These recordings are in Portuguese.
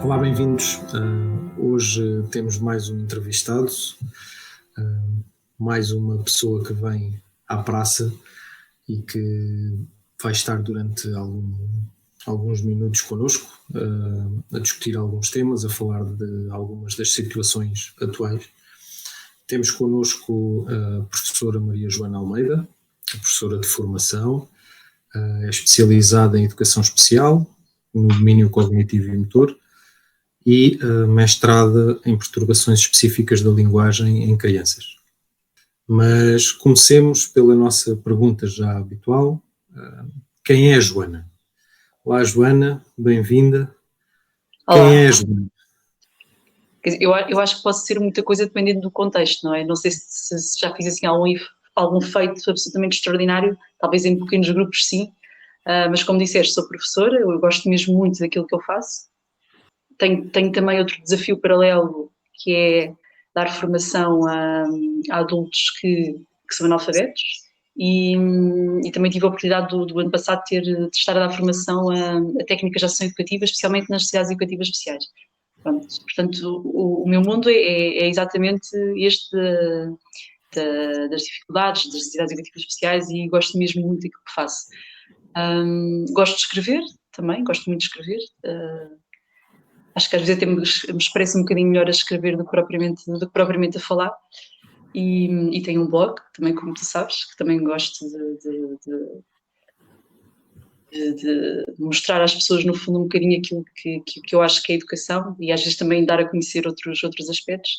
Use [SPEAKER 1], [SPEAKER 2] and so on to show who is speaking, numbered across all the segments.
[SPEAKER 1] Olá, bem-vindos. Hoje temos mais um entrevistado, mais uma pessoa que vem à praça e que vai estar durante alguns minutos connosco, a discutir alguns temas, a falar de algumas das situações atuais. Temos connosco a professora Maria Joana Almeida, professora de formação, é especializada em educação especial, no domínio cognitivo e motor, e mestrada em perturbações específicas da linguagem em crianças. Mas comecemos pela nossa pergunta já habitual. Quem é a Joana? Olá, Joana, bem-vinda.
[SPEAKER 2] Olá.
[SPEAKER 1] Quem é a Joana?
[SPEAKER 2] Eu acho que pode ser muita coisa dependendo do contexto, não é? Não sei se já fiz assim algum feito absolutamente extraordinário, talvez em pequenos grupos sim, mas como disseste, sou professora, eu gosto mesmo muito daquilo que eu faço. Tenho também outro desafio paralelo, que é dar formação a adultos que são analfabetos, e também tive a oportunidade do ano passado de estar a dar formação a técnicas de ação educativa, especialmente nas necessidades educativas especiais. Pronto, portanto, o meu mundo é exatamente este das dificuldades, das necessidades educativas especiais, e gosto mesmo muito daquilo que faço. Gosto de escrever também, gosto muito de escrever. Acho que às vezes até me expresso um bocadinho melhor a escrever do que propriamente a falar. E tenho um blog, também, como tu sabes, que também gosto de mostrar às pessoas, no fundo, um bocadinho aquilo que eu acho que é educação, e às vezes também dar a conhecer outros aspectos.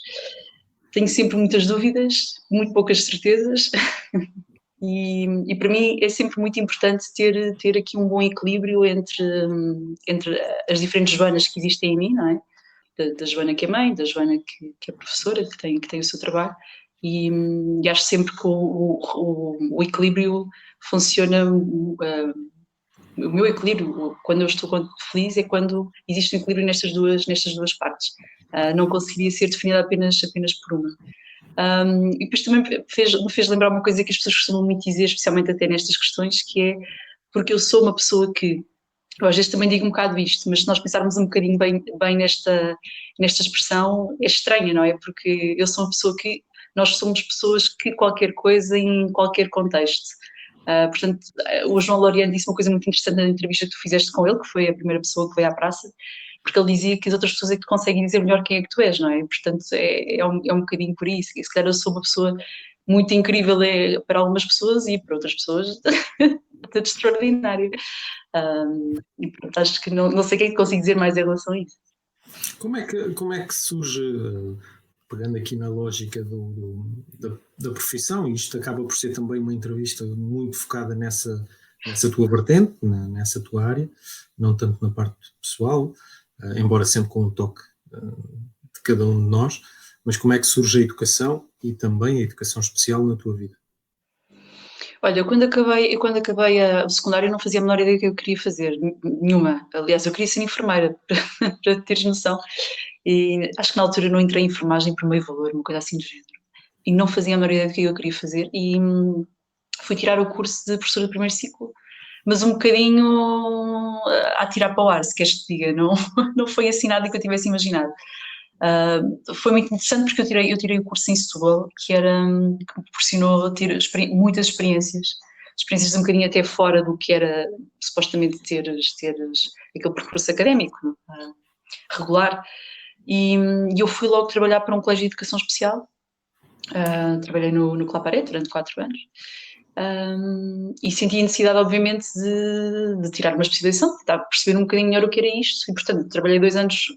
[SPEAKER 2] Tenho sempre muitas dúvidas, muito poucas certezas, e para mim é sempre muito importante ter aqui um bom equilíbrio entre as diferentes Joanas que existem em mim, não é? Da Joana que é mãe, da Joana que é professora, que tem o seu trabalho, e acho sempre que o equilíbrio funciona. O meu equilíbrio, quando eu estou feliz, é quando existe um equilíbrio nestas duas partes. Não conseguiria ser definida apenas por uma. E depois também me fez lembrar uma coisa que as pessoas costumam muito dizer, especialmente até nestas questões, que é porque eu sou uma pessoa que, eu às vezes também digo um bocado isto, mas se nós pensarmos um bocadinho bem nesta expressão, é estranha, não é? Porque eu sou uma pessoa que, nós somos pessoas que qualquer coisa em qualquer contexto. Portanto, o João Laureano disse uma coisa muito interessante na entrevista que tu fizeste com ele, que foi a primeira pessoa que veio à praça, porque ele dizia que as outras pessoas é que te conseguem dizer melhor quem é que tu és, não é? Portanto, é um bocadinho por isso. E se calhar eu sou uma pessoa muito incrível para algumas pessoas e para outras pessoas tudo extraordinário. E pronto, acho que não sei o que é que consigo dizer mais em relação a isso.
[SPEAKER 1] Como é que surge, pegando aqui na lógica da profissão, e isto acaba por ser também uma entrevista muito focada nessa tua vertente, nessa tua área, não tanto na parte pessoal, embora sempre com um toque de cada um de nós, mas como é que surge a educação e também a educação especial na tua vida?
[SPEAKER 2] Olha, quando acabei o secundário não fazia a menor ideia do que eu queria fazer, nenhuma. Aliás, eu queria ser enfermeira, para teres noção. E acho que na altura não entrei em enfermagem por meio valor, uma coisa assim do género. E não fazia a menor ideia do que eu queria fazer. E fui tirar o curso de professora de primeiro ciclo, mas um bocadinho a tirar para o ar, se queres que te diga. Não foi assim nada que eu tivesse imaginado. Foi muito interessante porque eu tirei o curso em Setúbal, que me proporcionou ter muitas experiências um bocadinho até fora do que era supostamente teres aquele percurso académico regular, e eu fui logo trabalhar para um colégio de educação especial. Trabalhei no Claparé durante 4 anos, e senti a necessidade, obviamente, de tirar uma especialização, de perceber um bocadinho melhor o que era isto, e portanto trabalhei 2 anos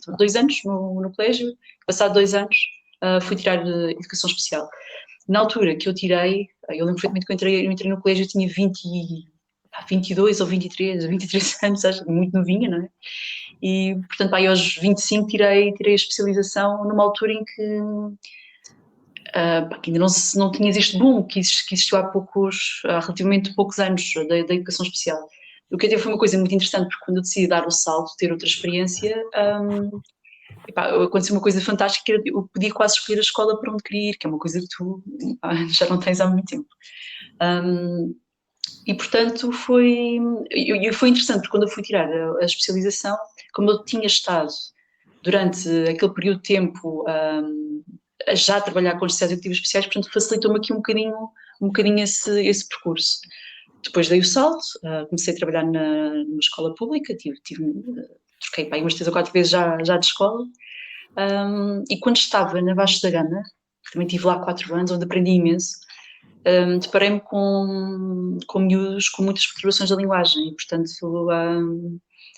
[SPEAKER 2] no colégio. Passado 2 anos fui tirar educação especial. Na altura que eu tirei, eu lembro perfeitamente que eu entrei no colégio, eu tinha 22 ou 23 anos, acho, muito novinha, não é? E portanto aí aos 25 tirei a especialização numa altura em que que ainda não tinha este boom que existiu há relativamente poucos anos da educação especial. O que até foi uma coisa muito interessante, porque quando eu decidi dar o salto, ter outra experiência, aconteceu uma coisa fantástica, que eu podia quase escolher a escola para onde queria ir, que é uma coisa que tu já não tens há muito tempo. E portanto foi interessante, porque quando eu fui tirar a especialização, como eu tinha estado durante aquele período de tempo a já trabalhar com necessidades educativas especiais, portanto facilitou-me aqui um bocadinho esse percurso. Depois dei o salto, comecei a trabalhar numa escola pública, troquei para aí umas 3 ou 4 vezes já de escola, e quando estava na Vasco da Gama, que também estive lá 4 anos, onde aprendi imenso, deparei-me com miúdos com muitas perturbações da linguagem e, portanto,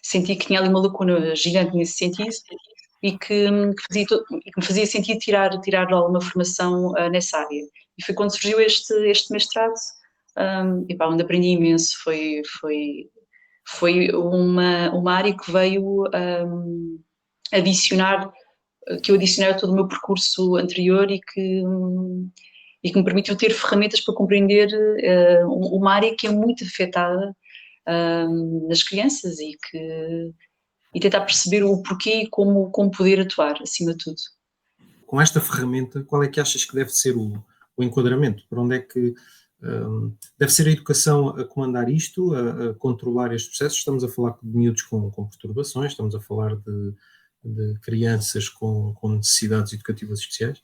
[SPEAKER 2] senti que tinha ali uma lacuna gigante nesse sentido e que me fazia sentido tirar alguma formação nessa área. E foi quando surgiu este mestrado, onde aprendi imenso. Foi uma área que veio que eu adicionei a todo o meu percurso anterior e que me permitiu ter ferramentas para compreender uma área que é muito afetada nas crianças e tentar perceber o porquê e como poder atuar, acima de tudo.
[SPEAKER 1] Com esta ferramenta, qual é que achas que deve ser o enquadramento? Por onde é que deve ser a educação a comandar isto, a controlar estes processos? Estamos a falar de miúdos com perturbações, estamos a falar de crianças com necessidades educativas especiais.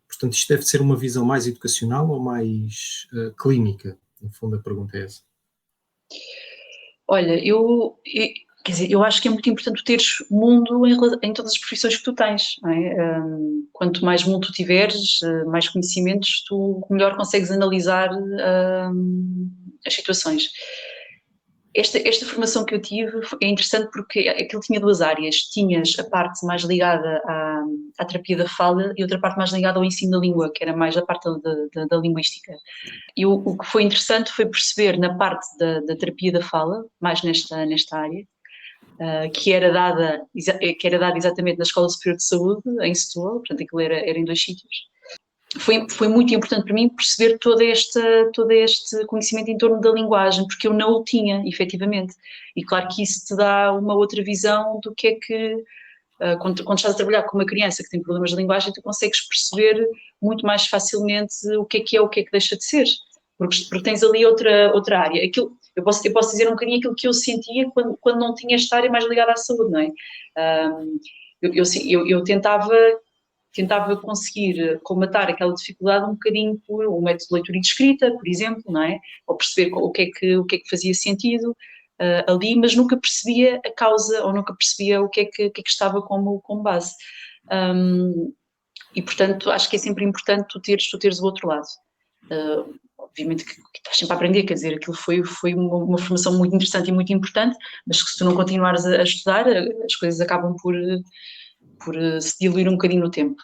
[SPEAKER 1] Portanto, isto deve ser uma visão mais educacional ou mais clínica? No fundo, a pergunta é essa.
[SPEAKER 2] Olha, quer dizer, eu acho que é muito importante tu teres mundo em todas as profissões que tu tens, não é? Quanto mais mundo tu tiveres, mais conhecimentos, tu melhor consegues analisar as situações. Esta formação que eu tive é interessante porque aquilo tinha 2 áreas. Tinhas a parte mais ligada à terapia da fala e outra parte mais ligada ao ensino da língua, que era mais a parte da linguística. E o que foi interessante foi perceber na parte da terapia da fala, mais nesta área, que era dada exatamente na Escola Superior de Saúde, em Setúbal, portanto aquilo era em 2 sítios. Foi muito importante para mim perceber todo este conhecimento em torno da linguagem, porque eu não o tinha, efetivamente. E claro que isso te dá uma outra visão do que é que, quando estás a trabalhar com uma criança que tem problemas de linguagem, tu consegues perceber muito mais facilmente o que é que deixa de ser, porque tens ali outra área. Eu posso dizer um bocadinho aquilo que eu sentia quando não tinha esta área mais ligada à saúde, não é? Eu tentava conseguir colmatar aquela dificuldade um bocadinho por um método de leitura e de escrita, por exemplo, não é? Ou perceber o que é que fazia sentido ali, mas nunca percebia a causa ou nunca percebia o que é que estava como base. E, portanto, acho que é sempre importante tu teres o outro lado. Obviamente que estás sempre a aprender, quer dizer, aquilo foi uma formação muito interessante e muito importante, mas que se tu não continuares a estudar, as coisas acabam por se diluir um bocadinho no tempo.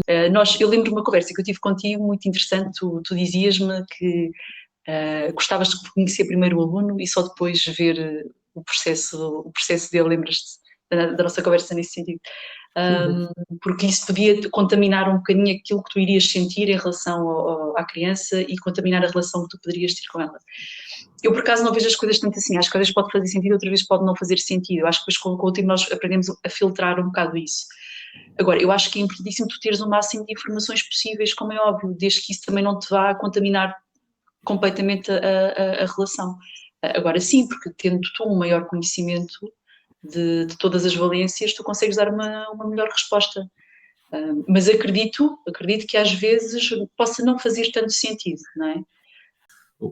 [SPEAKER 2] Eu lembro de uma conversa que eu tive contigo, muito interessante, tu dizias-me que gostavas de conhecer primeiro o aluno e só depois ver o processo dele, lembras-te da nossa conversa nesse sentido? Porque isso podia contaminar um bocadinho aquilo que tu irias sentir em relação à criança e contaminar a relação que tu poderias ter com ela. Eu, por acaso, não vejo as coisas tanto assim. Acho que às vezes pode fazer sentido, outras vezes pode não fazer sentido. Eu acho que depois com o tempo nós aprendemos a filtrar um bocado isso. Agora, eu acho que é importantíssimo tu teres o máximo de informações possíveis, como é óbvio, desde que isso também não te vá contaminar completamente a relação. Agora sim, porque tendo tu um maior conhecimento de todas as valências, tu consegues dar uma melhor resposta. Mas acredito que às vezes possa não fazer tanto sentido, não é?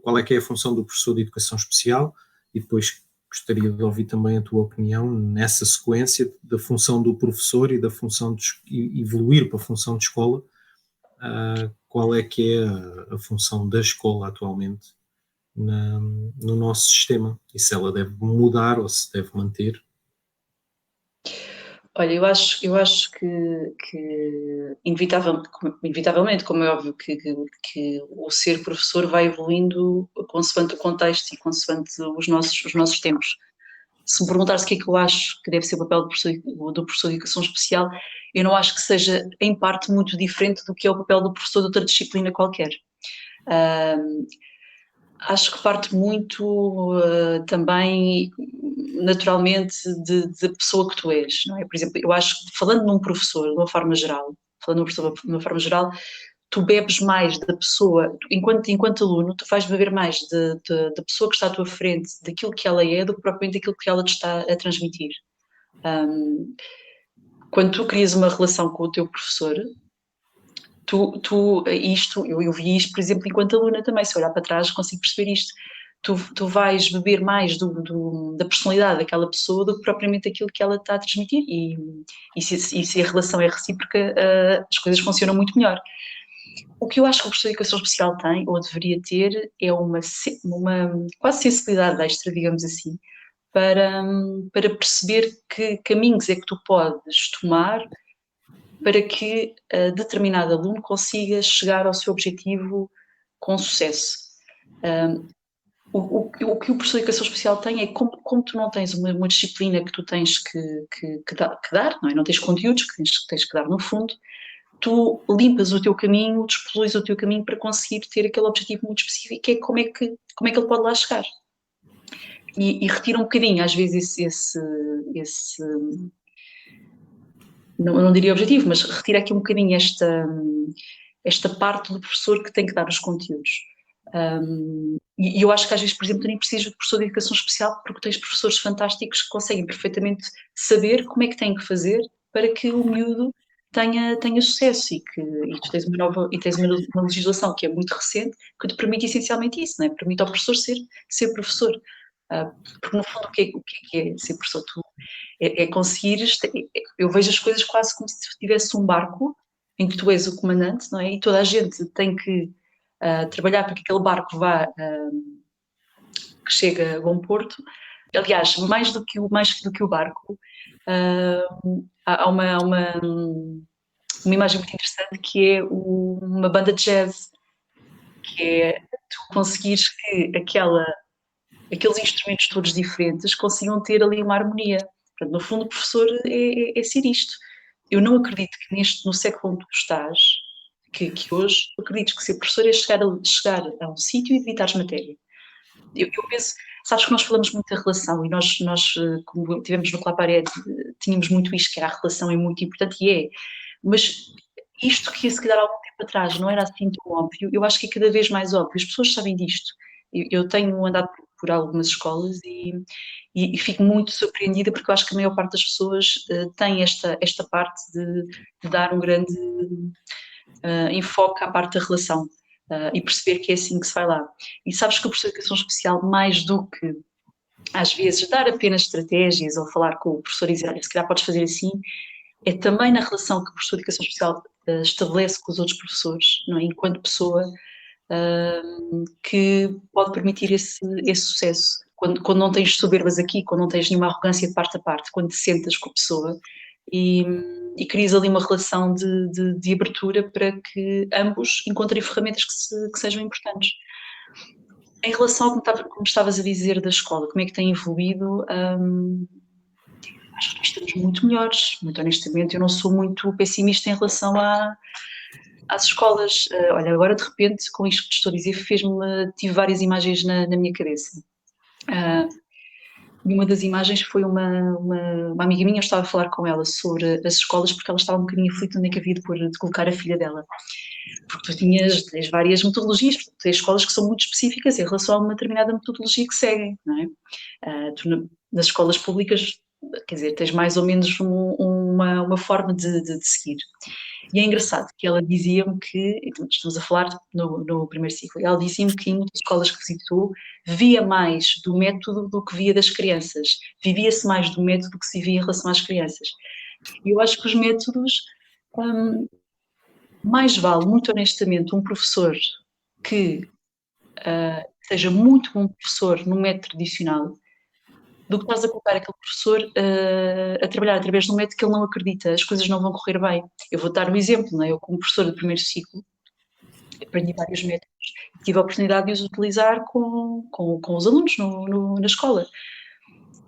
[SPEAKER 1] Qual é que é a função do professor de educação especial? E depois gostaria de ouvir também a tua opinião nessa sequência da função do professor e da função de evoluir para a função de escola. Qual é que é a função da escola atualmente no nosso sistema? E se ela deve mudar ou se deve manter?
[SPEAKER 2] Olha, eu acho que inevitavelmente, como é óbvio, que o ser professor vai evoluindo consoante o contexto e consoante os nossos tempos. Se me perguntares o que é que eu acho que deve ser o papel do professor de educação especial, eu não acho que seja, em parte, muito diferente do que é o papel do professor de outra disciplina qualquer. Acho que parte muito também, naturalmente, da pessoa que tu és, não é? Por exemplo, eu acho que, falando num professor, de uma forma geral, tu bebes mais da pessoa, enquanto aluno, tu vais beber mais da pessoa que está à tua frente, daquilo que ela é, do que propriamente daquilo que ela te está a transmitir. Quando tu crias uma relação com o teu professor, eu vi isto, por exemplo, enquanto aluna também, se olhar para trás consigo perceber isto. Tu vais beber mais da personalidade daquela pessoa do que propriamente aquilo que ela está a transmitir, e se a relação é recíproca, as coisas funcionam muito melhor. O que eu acho que o professor de educação especial tem, ou deveria ter, é uma quase sensibilidade extra, digamos assim, para perceber que caminhos é que tu podes tomar para que determinado aluno consiga chegar ao seu objetivo com sucesso. O que o professor de educação especial tem é como tu não tens uma disciplina que tu tens que dar, não é? Não tens conteúdos que tens que dar no fundo, tu limpas o teu caminho, despoluis o teu caminho para conseguir ter aquele objetivo muito específico, que é como é que ele pode lá chegar. E retira um bocadinho, às vezes, esse não diria objetivo, mas retira aqui um bocadinho esta parte do professor que tem que dar os conteúdos. E eu acho que às vezes, por exemplo, tu nem precisas de professor de educação especial, porque tens professores fantásticos que conseguem perfeitamente saber como é que têm que fazer para que o miúdo tenha sucesso, e tu tens uma legislação que é muito recente, que te permite essencialmente isso, não é? Permite ao professor ser professor. Porque no fundo o que é ser professor? É conseguires, eu vejo as coisas quase como se tivesse um barco em que tu és o comandante, não é? E toda a gente tem que trabalhar para que aquele barco que chegue a bom porto. Aliás, mais do que o barco, há uma imagem muito interessante, que é uma banda de jazz, que é tu conseguires que aqueles instrumentos todos diferentes consigam ter ali uma harmonia. Portanto, no fundo, o professor é ser isto. Eu não acredito que no século onde tu estás, que hoje, tu acredites que ser professor é chegar a um sítio e debitares matéria. Eu penso, sabes que nós falamos muito da relação, e nós como tivemos no Claparé, tínhamos muito isto, que era a relação é muito importante, e é, mas isto que se calhar há algum tempo atrás não era assim tão óbvio, eu acho que é cada vez mais óbvio, as pessoas sabem disto. Eu tenho andado por algumas escolas e fico muito surpreendida, porque eu acho que a maior parte das pessoas tem esta parte de dar um grande enfoque à parte da relação, e perceber que é assim que se vai lá. E sabes que o professor de educação especial, mais do que às vezes dar apenas estratégias ou falar com o professor e dizer, olha, se calhar podes fazer assim, é também na relação que o professor de educação especial estabelece com os outros professores, não é? Enquanto pessoa, que pode permitir esse sucesso. Quando não tens soberbas aqui, quando não tens nenhuma arrogância de parte a parte, quando te sentas com a pessoa e crias ali uma relação de abertura para que ambos encontrem ferramentas que sejam importantes. Em relação ao como estavas a dizer da escola, como é que tem evoluído, acho que nós estamos muito melhores. Muito honestamente, eu não sou muito pessimista em relação às escolas. Olha, agora de repente, com isto que te estou a dizer, tive várias imagens na minha cabeça. E uma das imagens foi uma amiga minha, eu estava a falar com ela sobre as escolas, porque ela estava um bocadinho aflita onde é que havia de colocar a filha dela. Porque tu tens várias metodologias, tens escolas que são muito específicas em relação a uma determinada metodologia que seguem, não é? Nas escolas públicas, quer dizer, tens mais ou menos uma forma de seguir. E é engraçado que ela dizia-me que, estamos a falar no primeiro ciclo, ela dizia-me que em muitas escolas que visitou via mais do método do que via das crianças, vivia-se mais do método que se via em relação às crianças. E eu acho que os métodos, mais vale, muito honestamente, um professor que seja muito bom professor no método tradicional, do que estás a colocar aquele professor a trabalhar através de um método que ele não acredita, as coisas não vão correr bem. Eu vou dar um exemplo, não é? Eu, como professora do primeiro ciclo, aprendi vários métodos e tive a oportunidade de os utilizar com os alunos na escola.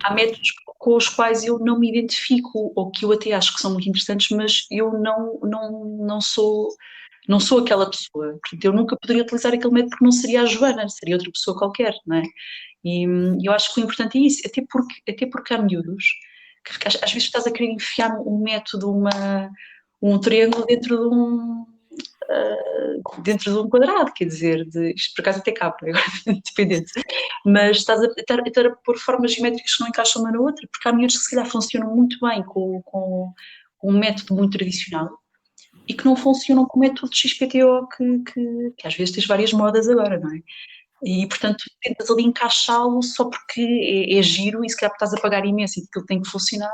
[SPEAKER 2] Há métodos com os quais eu não me identifico, ou que eu até acho que são muito interessantes, mas eu não sou aquela pessoa. Portanto, eu nunca poderia utilizar aquele método, porque não seria a Joana, seria outra pessoa qualquer, não é? E eu acho que o importante é isso, até porque há miúdos que às vezes estás a querer enfiar um método, um triângulo dentro dentro de um quadrado, quer dizer, isto por acaso até capa, agora dependente, mas estás a pôr formas geométricas que não encaixam uma na outra, porque há miúdos que se calhar funcionam muito bem com um método muito tradicional e que não funcionam com o método XPTO que às vezes tens várias modas agora, não é? E, portanto, tentas ali encaixá-lo só porque é giro e se calhar porque estás a pagar imenso e aquilo tem que funcionar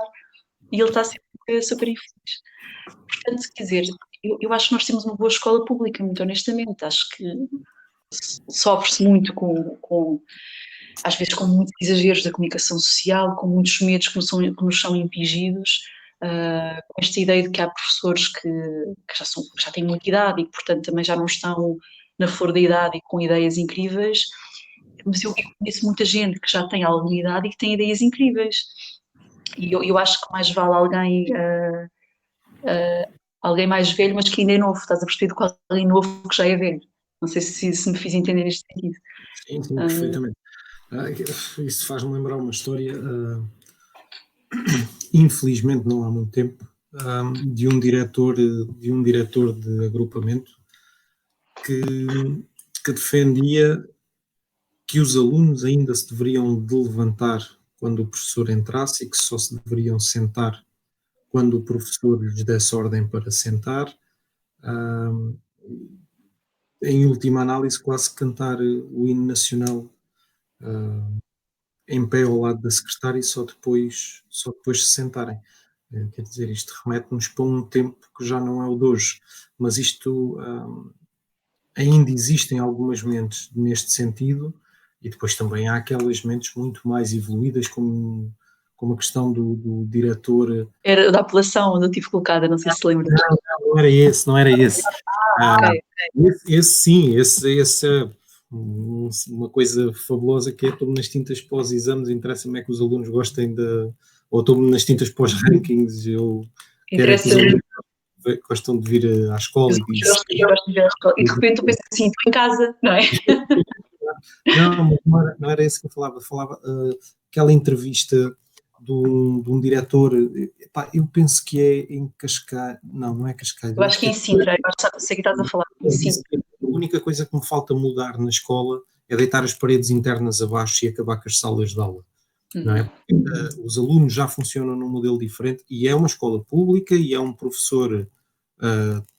[SPEAKER 2] e ele está sempre super infeliz. Portanto, quer dizer, eu acho que nós temos uma boa escola pública, muito honestamente. Acho que sofre-se muito às vezes com muitos exageros da comunicação social, com muitos medos que nos são impingidos, com esta ideia de que há professores que já têm muita idade e que, portanto, também já não estão na flor da idade e com ideias incríveis, mas eu conheço muita gente que já tem alguma idade e que tem ideias incríveis. E eu acho que mais vale alguém mais velho, mas que ainda é novo, estás a perceber, do que alguém novo que já é velho. Não sei se me fiz entender neste sentido.
[SPEAKER 1] Sim, sim, perfeitamente. Isso faz-me lembrar uma história, infelizmente não há muito tempo, de um diretor de agrupamento que defendia que os alunos ainda se deveriam de levantar quando o professor entrasse e que só se deveriam sentar quando o professor lhes desse ordem para sentar. Em última análise, quase cantar o hino nacional em pé ao lado da secretária e só depois se sentarem. Quer dizer, isto remete-nos para um tempo que já não é o de hoje, mas isto ainda existem algumas mentes neste sentido e depois também há aquelas mentes muito mais evoluídas, como a questão do diretor.
[SPEAKER 2] Era da apelação onde eu estive colocada, não sei se lembras.
[SPEAKER 1] Não era esse, não era esse.
[SPEAKER 2] Okay.
[SPEAKER 1] Esse é uma coisa fabulosa que é estou nas tintas pós-exames, interessa-me é que os alunos gostem ou estou nas tintas pós-rankings, eu quero é que os alunos gostam de vir à escola e
[SPEAKER 2] de repente tu pensas assim, estou em casa, não é?
[SPEAKER 1] Não era isso que eu falava aquela entrevista de um diretor, eu penso que é em Cascais, não é Cascais.
[SPEAKER 2] Eu acho que é em Sintra, eu sei que estás a falar em Sintra.
[SPEAKER 1] A única coisa que me falta mudar na escola é deitar as paredes internas abaixo e acabar com as salas de aula. Não é? Os alunos já funcionam num modelo diferente e é uma escola pública e é um professor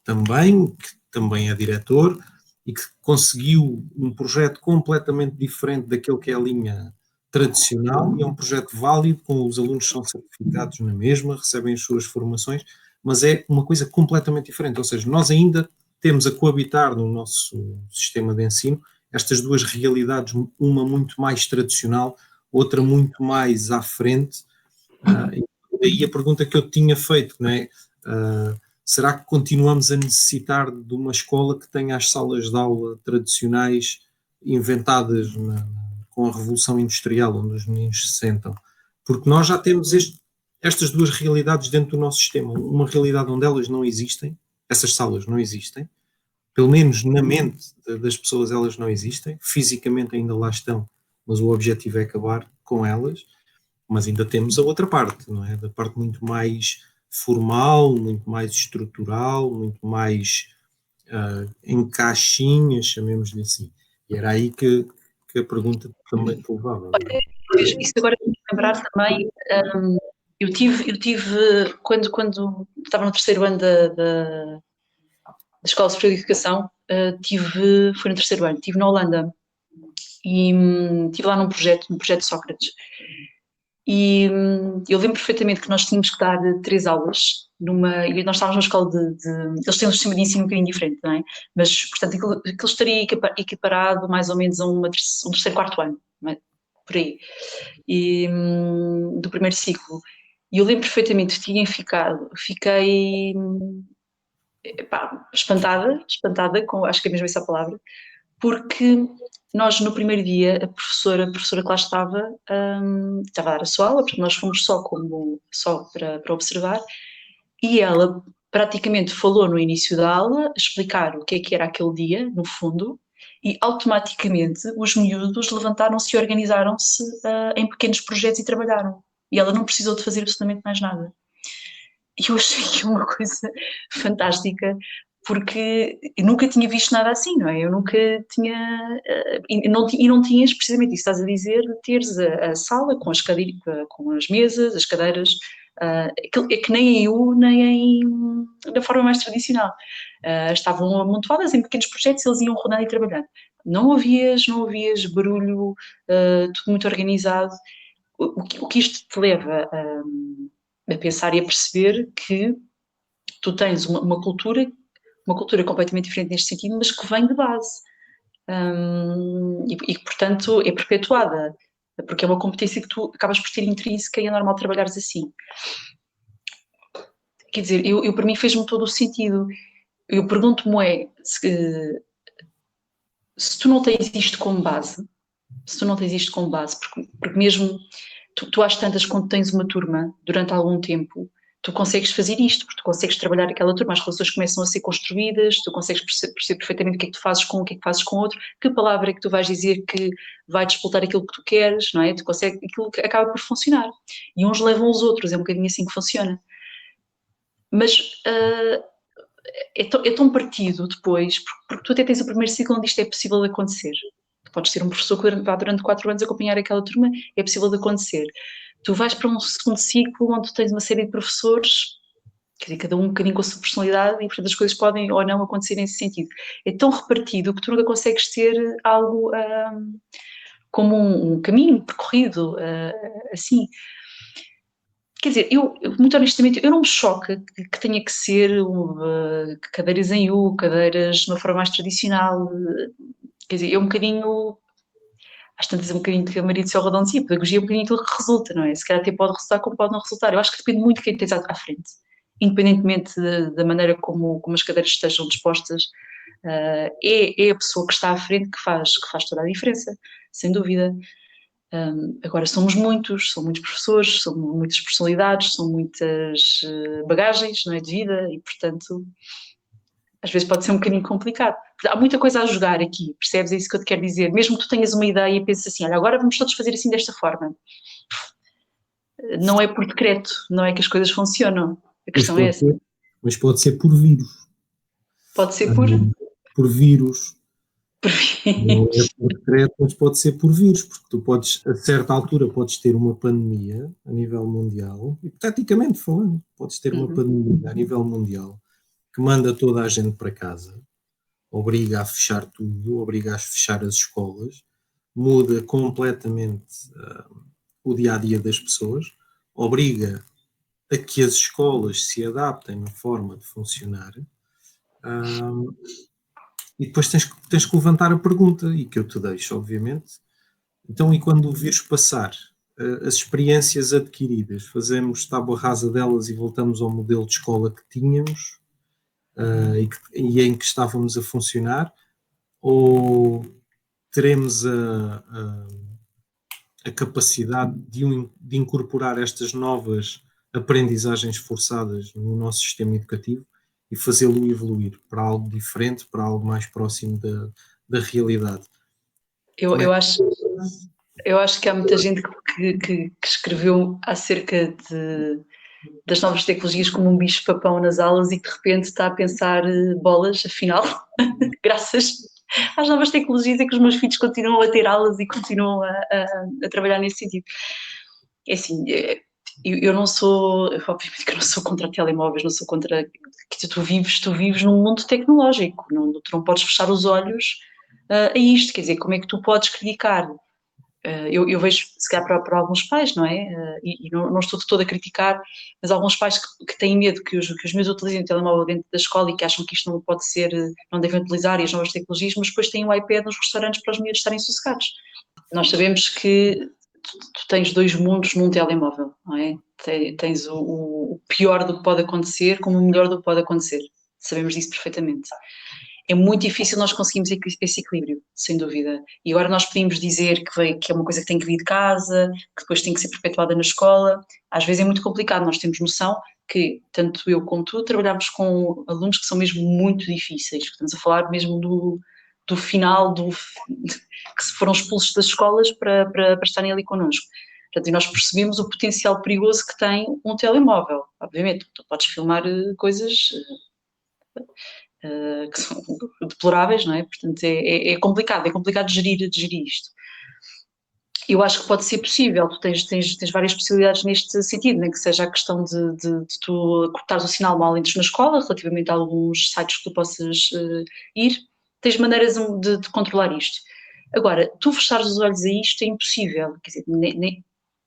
[SPEAKER 1] também, que também é diretor e que conseguiu um projeto completamente diferente daquele que é a linha tradicional e é um projeto válido, com os alunos são certificados na mesma, recebem as suas formações, mas é uma coisa completamente diferente, ou seja, nós ainda temos a coabitar no nosso sistema de ensino estas duas realidades, uma muito mais tradicional, outra muito mais à frente, e a pergunta que eu tinha feito, não é? Será que continuamos a necessitar de uma escola que tenha as salas de aula tradicionais inventadas com a Revolução Industrial, onde os meninos se sentam? Porque nós já temos estas duas realidades dentro do nosso sistema. Uma realidade onde elas não existem, essas salas não existem, pelo menos na mente das pessoas elas não existem, fisicamente ainda lá estão, mas o objetivo é acabar com elas. Mas ainda temos a outra parte, não é? Da parte muito mais formal, muito mais estrutural, muito mais em caixinhas, chamemos-lhe assim. E era aí que a pergunta também te levava.
[SPEAKER 2] Isso agora me lembrar também, eu tive quando estava no terceiro ano da Escola Superior de Educação, foi no terceiro ano, estive na Holanda e estive lá num projeto Sócrates. E eu lembro perfeitamente que nós tínhamos que dar 3 aulas e nós estávamos numa escola eles têm um sistema de ensino um bocadinho diferente, não é? Mas, portanto, aquilo estaria equiparado mais ou menos a um terceiro, quarto ano, é? Por aí, do primeiro ciclo. E eu lembro perfeitamente que fiquei espantada, acho que é mesmo essa a palavra, porque nós no primeiro dia, a professora que lá estava a dar a sua aula, porque nós fomos só para observar, e ela praticamente falou no início da aula, explicar o que era aquele dia, no fundo, e automaticamente os miúdos levantaram-se e organizaram-se em pequenos projetos e trabalharam. E ela não precisou de fazer absolutamente mais nada. E eu achei que uma coisa fantástica, porque eu nunca tinha visto nada assim, não é? Eu nunca tinha, e não tinhas precisamente isso que estás a dizer, de teres a sala com as cadeiras, com as mesas, as cadeiras, é que nem em EU, nem da forma mais tradicional. Estavam amontoadas em pequenos projetos, eles iam rodando e trabalhando. Não ouvias barulho, tudo muito organizado. O que isto te leva a pensar e a perceber que tu tens uma cultura completamente diferente neste sentido, mas que vem de base. E que, portanto, é perpetuada, porque é uma competência que tu acabas por ter intrínseca e é normal trabalhares assim. Quer dizer, para mim fez-me todo o sentido. Eu pergunto-me se tu não tens isto como base, porque mesmo tu às tantas, quando tens uma turma durante algum tempo, tu consegues fazer isto, porque tu consegues trabalhar aquela turma, as relações começam a ser construídas, tu consegues perceber perfeitamente o que é que tu fazes com um, o que é que fazes com outro, que palavra é que tu vais dizer que vai disputar aquilo que tu queres, não é? Tu consegues, aquilo que acaba por funcionar. E uns levam os outros, é um bocadinho assim que funciona. Mas é tão partido depois, porque tu até tens o primeiro ciclo onde isto é possível de acontecer. Tu podes ter um professor que vai durante 4 anos acompanhar aquela turma, é possível de acontecer. Tu vais para um segundo ciclo onde tens uma série de professores, cada um bocadinho com a sua personalidade, e portanto as coisas podem ou não acontecer nesse sentido. É tão repartido que tu nunca consegues ter algo como um caminho percorrido assim. Quer dizer, muito honestamente, eu não me choca que tenha que ser cadeiras em U, cadeiras de uma forma mais tradicional. Quer dizer, é um bocadinho, às tantas é um bocadinho que a Maria do Céu Redondo dizia, pedagogia é um bocadinho aquilo que resulta, não é? Se calhar até pode resultar como pode não resultar. Eu acho que depende muito de quem tens à frente, independentemente da maneira como as cadeiras estejam dispostas. É a pessoa que está à frente que faz toda a diferença, sem dúvida. Agora são muitos professores, são muitas personalidades, são muitas bagagens, não é, de vida, e portanto às vezes pode ser um bocadinho complicado. Há muita coisa a jogar aqui, percebes? É isso que eu te quero dizer. Mesmo que tu tenhas uma ideia e penses assim, olha, agora vamos todos fazer assim desta forma. Não é por decreto, não é que as coisas funcionam. A questão é essa.
[SPEAKER 1] Mas pode ser por vírus.
[SPEAKER 2] Pode ser por
[SPEAKER 1] vírus. Não é
[SPEAKER 2] vírus.
[SPEAKER 1] por decreto, mas pode ser por vírus, porque tu podes, a certa altura, podes ter uma pandemia a nível mundial, hipoteticamente falando, podes ter uma pandemia a nível mundial que manda toda a gente para casa, obriga a fechar tudo, obriga a fechar as escolas, muda completamente o dia-a-dia das pessoas, obriga a que as escolas se adaptem na forma de funcionar. E depois tens que levantar a pergunta, e que eu te deixo, obviamente. Então, e quando o vírus passar, as experiências adquiridas, fazemos tábua rasa delas e voltamos ao modelo de escola que tínhamos e em que estávamos a funcionar, ou teremos a capacidade de incorporar estas novas aprendizagens forçadas no nosso sistema educativo e fazê-lo evoluir para algo diferente, para algo mais próximo da realidade.
[SPEAKER 2] Eu acho que há muita gente que escreveu acerca das novas tecnologias como um bicho-papão nas aulas e que de repente está a pensar bolas, afinal, graças às novas tecnologias é que os meus filhos continuam a ter aulas e continuam a trabalhar nesse sentido. É assim, eu não sou, obviamente que eu não sou contra telemóveis, não sou contra, que tu vives num mundo tecnológico, tu não podes fechar os olhos a isto, quer dizer, como é que tu podes criticar? Eu vejo, se calhar, para alguns pais, não é? E não estou de todo a criticar, mas alguns pais que têm medo que os meus utilizem o telemóvel dentro da escola e que acham que isto não pode ser, não devem utilizar e as novas tecnologias, mas depois têm o iPad nos restaurantes para os miúdos estarem sossegados. Nós sabemos que tu tens 2 mundos num telemóvel, não é? Tens o pior do que pode acontecer como o melhor do que pode acontecer. Sabemos disso perfeitamente. É muito difícil nós conseguirmos esse equilíbrio, sem dúvida. E agora nós podemos dizer que é uma coisa que tem que vir de casa, que depois tem que ser perpetuada na escola. Às vezes é muito complicado, nós temos noção que, tanto eu como tu, trabalhamos com alunos que são mesmo muito difíceis. Estamos a falar mesmo do final, que se foram expulsos das escolas para estarem ali connosco. Portanto, e nós percebemos o potencial perigoso que tem um telemóvel. Obviamente, tu podes filmar coisas que são deploráveis, não é? Portanto, é complicado gerir isto. Eu acho que pode ser possível, tu tens várias possibilidades neste sentido, nem que seja a questão de tu cortares o sinal mal entres na escola, relativamente a alguns sites que tu possas ir, tens maneiras de controlar isto. Agora, tu fechares os olhos a isto é impossível, quer dizer,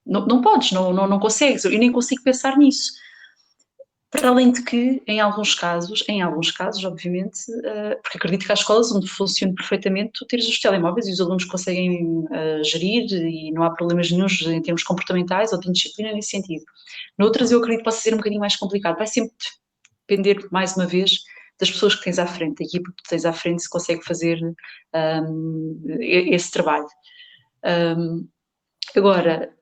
[SPEAKER 2] não podes, não consegues, eu nem consigo pensar nisso. Para além de que, em alguns casos, obviamente, porque acredito que há escolas onde funciona perfeitamente tu teres os telemóveis e os alunos conseguem gerir e não há problemas nenhuns em termos comportamentais ou de disciplina nesse sentido. Noutras eu acredito que possa ser um bocadinho mais complicado. Vai sempre depender, mais uma vez, das pessoas que tens à frente, da equipa que tu tens à frente, se consegue fazer esse trabalho. Agora,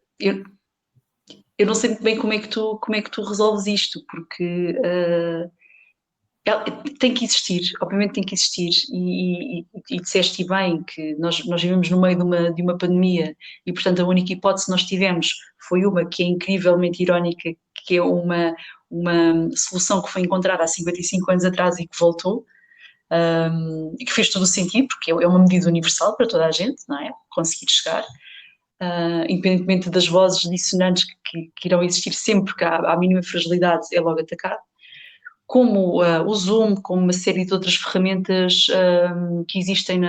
[SPEAKER 2] eu não sei muito bem como é que tu resolves isto, porque tem que existir, obviamente tem que existir, e disseste bem que nós vivemos no meio de uma pandemia e, portanto, a única hipótese que nós tivemos foi uma que é incrivelmente irónica, que é uma solução que foi encontrada há 55 anos atrás e que voltou, e que fez todo o sentido, porque é uma medida universal para toda a gente, não é? Conseguir chegar. Independentemente das vozes dissonantes que irão existir sempre que há a mínima fragilidade, é logo atacado. Como o Zoom, como uma série de outras ferramentas que existem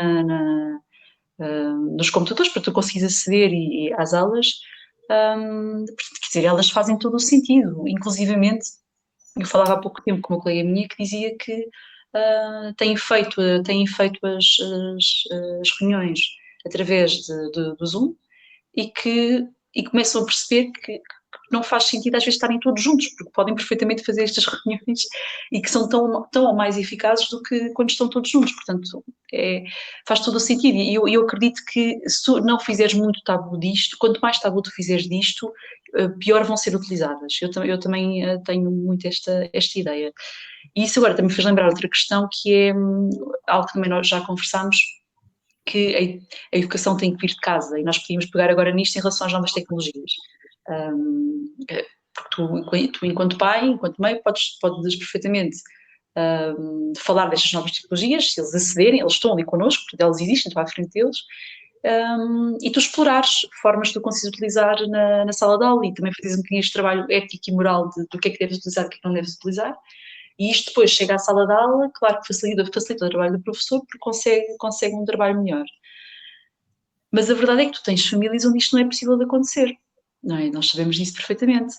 [SPEAKER 2] nos computadores para tu conseguires aceder às aulas, quer dizer, elas fazem todo o sentido. Inclusivamente, eu falava há pouco tempo com uma colega minha que dizia que têm feito as reuniões através do Zoom, e começam a perceber que não faz sentido às vezes estarem todos juntos, porque podem perfeitamente fazer estas reuniões e que são tão ou mais eficazes do que quando estão todos juntos. Portanto, faz todo o sentido. E eu acredito que se tu não fizeres muito tabu disto, quanto mais tabu tu fizeres disto, pior vão ser utilizadas. Eu também tenho muito esta ideia. E isso agora também me fez lembrar outra questão, que é algo que também nós já conversámos, que a educação tem que vir de casa, e nós podíamos pegar agora nisto em relação às novas tecnologias. Porque tu enquanto pai, enquanto mãe, podes perfeitamente falar destas novas tecnologias, se eles acederem, eles estão ali connosco, porque elas existem, estão à frente deles, e tu explorares formas que tu consegues utilizar na sala de aula, e também fazes um bocadinho este trabalho ético e moral do que é que deves utilizar e o que é que não deves utilizar. E isto depois chega à sala de aula, claro que facilita o trabalho do professor, porque consegue um trabalho melhor. Mas a verdade é que tu tens famílias onde isto não é possível de acontecer, não é? Nós sabemos disso perfeitamente.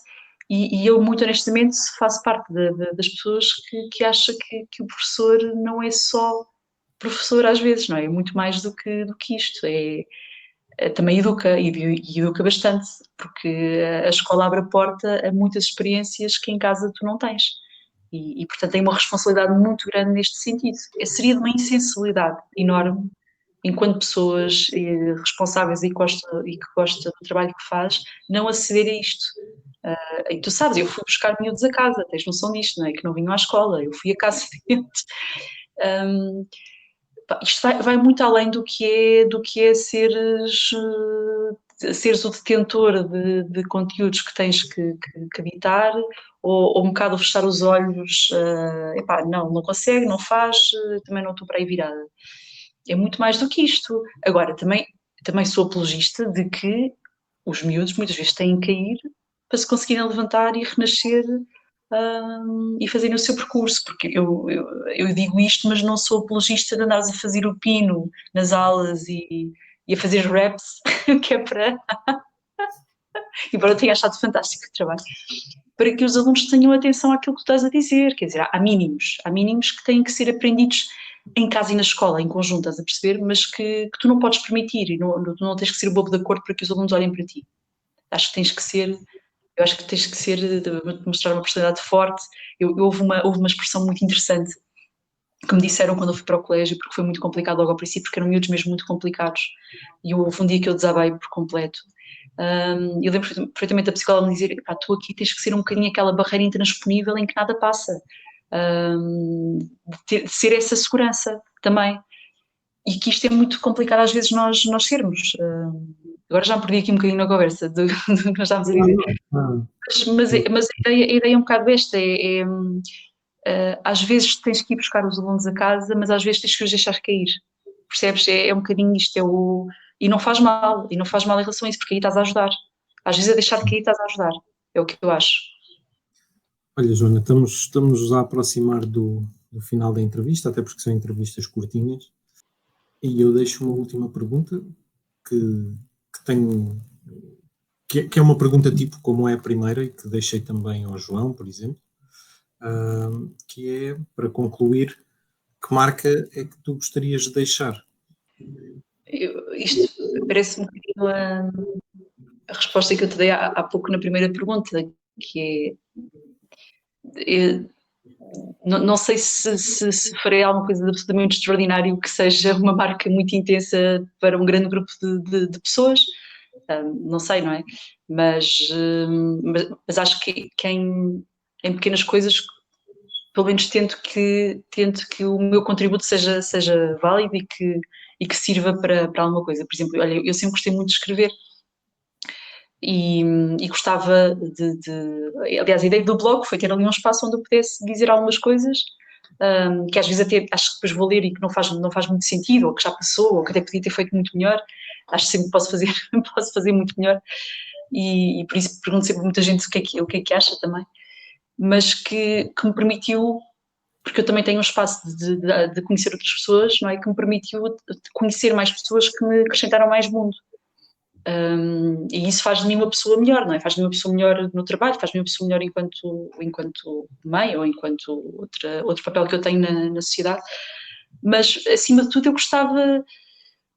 [SPEAKER 2] E eu, muito honestamente, faço parte das pessoas que acha que o professor não é só professor às vezes, não é? É muito mais do que isto. Também educa, e educa bastante, porque a escola abre a porta a muitas experiências que em casa tu não tens. E portanto, tem uma responsabilidade muito grande neste sentido. Seria de uma insensibilidade enorme, enquanto pessoas responsáveis e que gosta do trabalho que faz, não aceder a isto. E tu sabes, eu fui buscar miúdos a casa, tens noção disto, não é? Que não vinham à escola, eu fui a casa deles. Isto vai muito além do que é seres o detentor de conteúdos que tens que habitar, ou um bocado fechar os olhos, não consegue, não faz, também não estou para aí virada. É muito mais do que isto. Agora, também sou apologista de que os miúdos muitas vezes têm que cair para se conseguirem levantar e renascer e fazerem o seu percurso, porque eu digo isto, mas não sou apologista de andares a fazer o pino nas aulas e a fazer raps, que é para... Embora eu tenha achado fantástico o trabalho, para que os alunos tenham atenção àquilo que tu estás a dizer, quer dizer, há mínimos que têm que ser aprendidos em casa e na escola, em conjunto, estás a perceber, mas que tu não podes permitir, e tu não tens que ser o bobo de acordo para que os alunos olhem para ti. Eu acho que tens que ser, mostrar uma personalidade forte. Houve uma expressão muito interessante que me disseram quando eu fui para o colégio, porque foi muito complicado logo ao princípio, porque eram miúdos mesmo muito complicados, e houve um dia que eu desabei por completo. Eu lembro perfeitamente da psicóloga me dizer, tu aqui tens que ser um bocadinho aquela barreira intransponível em que nada passa, de ser essa segurança também, e que isto é muito complicado às vezes nós sermos. Agora já me perdi aqui um bocadinho na conversa do que nós estávamos a dizer, mas a ideia é um bocado esta, às vezes tens que ir buscar os alunos a casa, mas às vezes tens que os deixar cair. Percebes? É um bocadinho isto, e não faz mal em relação a isso, porque aí estás a ajudar. Às vezes a deixar de cair estás a ajudar, é o que eu acho.
[SPEAKER 1] Olha, Joana, estamos a aproximar do final da entrevista, até porque são entrevistas curtinhas, e eu deixo uma última pergunta que tenho, que é uma pergunta tipo como é a primeira, e que deixei também ao João, por exemplo, que é, para concluir, que marca é que tu gostarias de deixar?
[SPEAKER 2] Isto parece um bocadinho a resposta que eu te dei há pouco na primeira pergunta, que não sei se farei alguma coisa de absolutamente extraordinário que seja uma marca muito intensa para um grande grupo de pessoas, não sei, não é? Mas acho que em pequenas coisas, pelo menos tento que o meu contributo seja válido e que sirva para alguma coisa. Por exemplo, olha, eu sempre gostei muito de escrever. E gostava aliás, a ideia do blog foi ter ali um espaço onde eu pudesse dizer algumas coisas que às vezes até acho que depois vou ler e que não faz muito sentido, ou que já passou, ou que até podia ter feito muito melhor. Acho que sempre posso fazer muito melhor, e por isso pergunto sempre a muita gente o que é que acha também, mas que me permitiu, porque eu também tenho um espaço de conhecer outras pessoas, não é? Que me permitiu conhecer mais pessoas que me acrescentaram mais mundo. E isso faz de mim uma pessoa melhor, não é? Faz de mim uma pessoa melhor no trabalho, faz de mim uma pessoa melhor enquanto mãe, ou enquanto outro papel que eu tenho na sociedade. Mas, acima de tudo, eu gostava,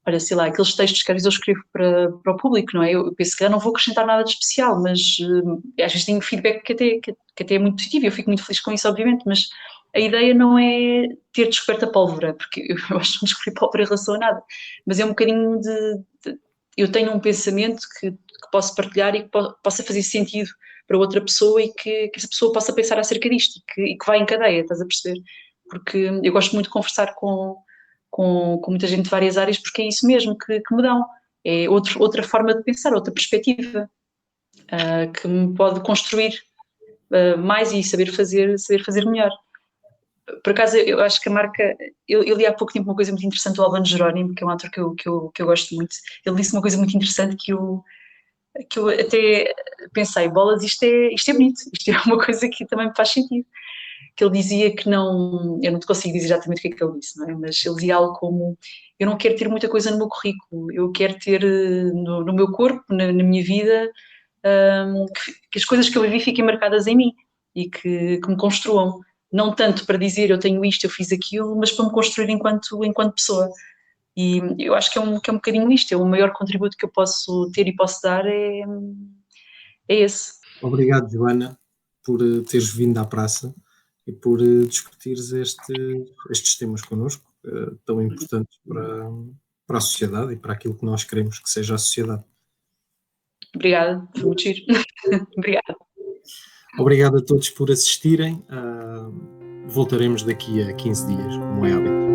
[SPEAKER 2] olha, sei lá, aqueles textos que às vezes eu escrevo para o público, não é? Eu penso que eu não vou acrescentar nada de especial, mas às vezes tenho feedback que até é muito positivo, e eu fico muito feliz com isso, obviamente, mas a ideia não é ter descoberto a pólvora, porque eu acho que não descobri pólvora em relação a nada, mas é um bocadinho eu tenho um pensamento que posso partilhar e que possa fazer sentido para outra pessoa, e que essa pessoa possa pensar acerca disto, e que vai em cadeia, estás a perceber? Porque eu gosto muito de conversar com muita gente de várias áreas, porque é isso mesmo que me dão. É outra forma de pensar, outra perspectiva, que me pode construir mais e saber fazer melhor. Por acaso, eu acho que a marca. Eu li há pouco tempo uma coisa muito interessante do Albano Jerónimo, que é um ator que eu gosto muito. Ele disse uma coisa muito interessante que eu até pensei: bolas, isto é bonito, isto é uma coisa que também me faz sentido. Que ele dizia que não. Eu não te consigo dizer exatamente o que ele disse, não é? Mas ele dizia algo como: eu não quero ter muita coisa no meu currículo, eu quero ter no meu corpo, na minha vida, que as coisas que eu vivi fiquem marcadas em mim e que me construam. Não tanto para dizer eu tenho isto, eu fiz aquilo, mas para me construir enquanto pessoa. E eu acho que é um bocadinho isto, é o maior contributo que eu posso ter e posso dar é esse.
[SPEAKER 1] Obrigado, Joana, por teres vindo à praça e por discutires estes temas connosco, tão importantes para a sociedade e para aquilo que nós queremos que seja a sociedade.
[SPEAKER 2] Obrigada, foi muito giro. Obrigada.
[SPEAKER 1] Obrigado a todos por assistirem. Voltaremos daqui a 15 dias, como é hábito.